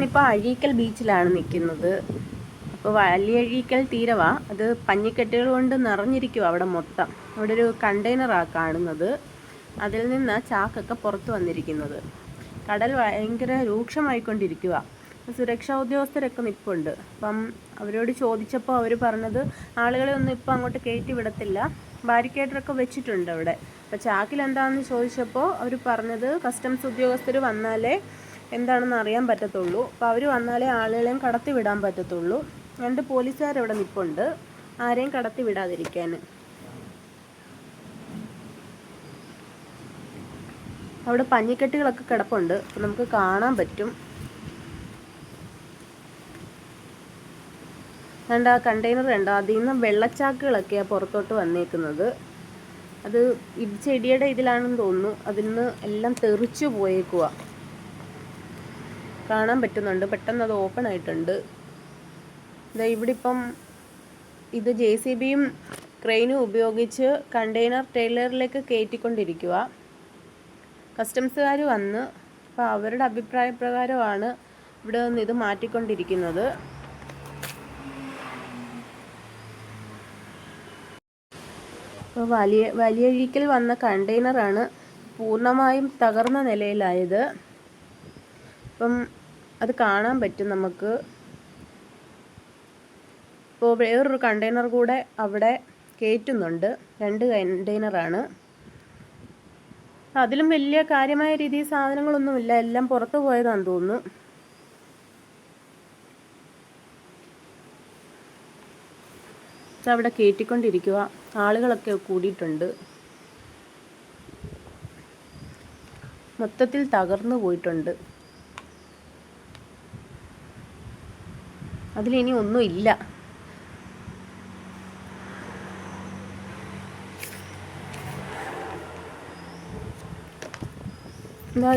ഞാനിപ്പോൾ അഴീക്കൽ ബീച്ചിലാണ് നിൽക്കുന്നത്. അപ്പോൾ വലിയ അഴീക്കൽ തീരവാ. അത് പഞ്ഞിക്കെട്ടുകൾ കൊണ്ട് നിറഞ്ഞിരിക്കുക അവിടെ മൊത്തം. അവിടെ ഒരു കണ്ടെയ്നറാണ് കാണുന്നത്. അതിൽ നിന്ന് ചാക്കൊക്കെ പുറത്ത് വന്നിരിക്കുന്നത്. കടൽ ഭയങ്കര രൂക്ഷമായിക്കൊണ്ടിരിക്കുക. സുരക്ഷാ ഉദ്യോഗസ്ഥരൊക്കെ നിൽപ്പുണ്ട്. അപ്പം അവരോട് ചോദിച്ചപ്പോൾ അവർ പറഞ്ഞത് ആളുകളെ ഒന്നും ഇപ്പം അങ്ങോട്ട് കയറ്റി വിടത്തില്ല, ബാരിക്കേഡറൊക്കെ വെച്ചിട്ടുണ്ട് അവിടെ. അപ്പോൾ ചാക്കിൽ എന്താണെന്ന് ചോദിച്ചപ്പോൾ അവർ പറഞ്ഞത് കസ്റ്റംസ് ഉദ്യോഗസ്ഥർ വന്നാലേ എന്താണെന്ന് അറിയാൻ പറ്റത്തുള്ളൂ. അപ്പോൾ അവർ വന്നാലേ ആളുകളെയും കടത്തി വിടാൻ പറ്റത്തുള്ളൂ. 2 പോലീസുകാരവിടെ നിൽപ്പുണ്ട്, ആരെയും കടത്തി വിടാതിരിക്കാൻ. അവിടെ പഞ്ഞിക്കെട്ടുകളൊക്കെ കിടപ്പുണ്ട്, അപ്പോൾ നമുക്ക് കാണാൻ പറ്റും. കണ്ട ആ കണ്ടെയ്നർ കണ്ടോ, അതിൽ നിന്ന് വെള്ളച്ചാക്കുകളൊക്കെയാണ് പുറത്തോട്ട് വന്നേക്കുന്നത്. അത് ചെടിയുടെ ഇതിലാണെന്ന് തോന്നുന്നു. അതിൽ നിന്ന് എല്ലാം തെറിച്ചു പോയേക്കുക കാണാൻ പറ്റുന്നുണ്ട്. പെട്ടെന്ന് അത് ഓപ്പൺ ആയിട്ടുണ്ട്. ഇവിടെ ഇപ്പം ഇത് JCBയും ക്രെയിനും ഉപയോഗിച്ച് കണ്ടെയ്നർ ട്രെയിലറിലേക്ക് കയറ്റിക്കൊണ്ടിരിക്കുക. കസ്റ്റംസുകാർ വന്ന് അപ്പോൾ അവരുടെ അഭിപ്രായ പ്രകാരമാണ് ഇവിടെ നിന്ന് ഇത് മാറ്റിക്കൊണ്ടിരിക്കുന്നത്. അപ്പോൾ വലിയ അഴീക്കൽ വന്ന കണ്ടെയ്നറാണ് പൂർണ്ണമായും തകർന്ന നിലയിലായത്. അപ്പം അത് കാണാൻ പറ്റും നമുക്ക്. ഇപ്പോൾ വേറൊരു കണ്ടെയ്നർ കൂടെ അവിടെ കയറ്റുന്നുണ്ട്. 2 കണ്ടെയ്നറാണ്. അതിലും വലിയ കാര്യമായ രീതിയിൽ സാധനങ്ങളൊന്നുമില്ല, എല്ലാം പുറത്തു പോയതാണെന്ന് തോന്നുന്നു. അവിടെ കയറ്റിക്കൊണ്ടിരിക്കുക, ആളുകളൊക്കെ കൂടിയിട്ടുണ്ട്. മൊത്തത്തിൽ തകർന്നു പോയിട്ടുണ്ട്. അതിലിനി ഒന്നുമില്ല.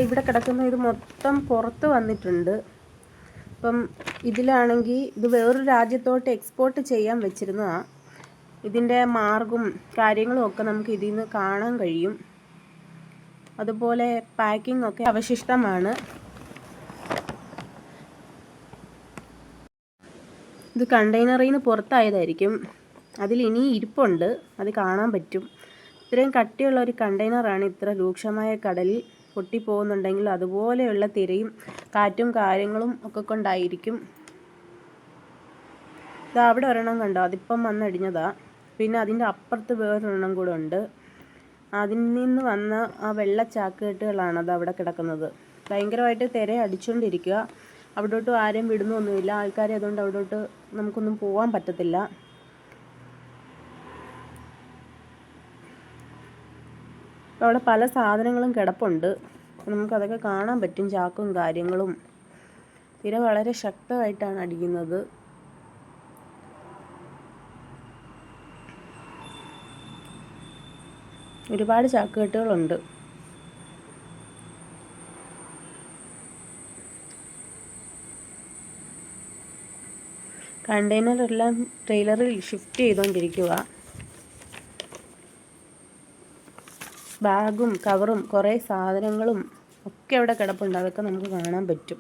ഇവിടെ കിടക്കുന്ന ഇത് മൊത്തം പുറത്ത് വന്നിട്ടുണ്ട്. അപ്പം ഇതിലാണെങ്കിൽ ഇത് വേറൊരു രാജ്യത്തോട്ട് എക്സ്പോർട്ട് ചെയ്യാൻ വെച്ചിരുന്നതാണ്. ഇതിൻ്റെ മാർഗും കാര്യങ്ങളും ഒക്കെ നമുക്ക് ഇതിൽ നിന്ന് കാണാൻ കഴിയും. അതുപോലെ പാക്കിംഗ് ഒക്കെ അവശിഷ്ടമാണ്. ഇത് കണ്ടെയ്നറിൽ നിന്ന് പുറത്തായതായിരിക്കും. അതിൽ ഇനി ഇരിപ്പുണ്ട്, അത് കാണാൻ പറ്റും. ഇത്രയും കട്ടിയുള്ള ഒരു കണ്ടെയ്നറാണ് ഇത്ര രൂക്ഷമായ കടലിൽ പൊട്ടിപ്പോകുന്നുണ്ടെങ്കിൽ അതുപോലെയുള്ള തിരയും കാറ്റും കാര്യങ്ങളും ഒക്കെ കൊണ്ടായിരിക്കും. ഇത് അവിടെ ഒരെണ്ണം കണ്ടോ, അതിപ്പം വന്നടിഞ്ഞതാ. പിന്നെ അതിൻ്റെ അപ്പുറത്ത് വേറൊരെണ്ണം കൂടെ ഉണ്ട്. അതിൽ നിന്ന് വന്ന ആ വെള്ള ചാക്കുകെട്ടുകളാണ് അത് അവിടെ കിടക്കുന്നത്. ഭയങ്കരമായിട്ട് തിര അടിച്ചുകൊണ്ടിരിക്കുക. അവിടോട്ട് ആരെയും വിടുന്നൊന്നുമില്ല ആൾക്കാരെ, അതുകൊണ്ട് അവിടോട്ട് നമുക്കൊന്നും പോകാൻ പറ്റത്തില്ല. അവിടെ പല സാധനങ്ങളും കിടപ്പുണ്ട്, നമുക്കതൊക്കെ കാണാൻ പറ്റും. ചാക്കും കാര്യങ്ങളും. തിര വളരെ ശക്തമായിട്ടാണ് അടിക്കുന്നത്. ഒരുപാട് ചാക്കുകെട്ടുകളുണ്ട്. കണ്ടെയ്നറെല്ലാം ട്രെയിലറിൽ ഷിഫ്റ്റ് ചെയ്തുകൊണ്ടിരിക്കുക. ബാഗും കവറും കുറേ സാധനങ്ങളും ഒക്കെ അവിടെ കിടപ്പുണ്ട്, അതൊക്കെ നമുക്ക് കാണാൻ പറ്റും.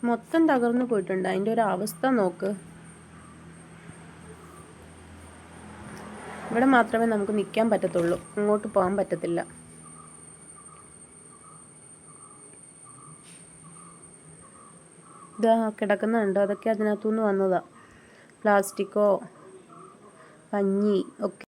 മൊത്തം തകർന്നു പോയിട്ടുണ്ട്. അതിൻ്റെ ഒരു അവസ്ഥ നോക്ക്. ഇവിടെ മാത്രമേ നമുക്ക് നിൽക്കാൻ പറ്റത്തുള്ളൂ, അങ്ങോട്ട് പോകാൻ പറ്റത്തില്ല. ഇതാ കിടക്കുന്നുണ്ടോ, അതൊക്കെ അതിനകത്തുനിന്ന് വന്നതാണ്. പ്ലാസ്റ്റിക്കോ പഞ്ഞി ഒക്കെ.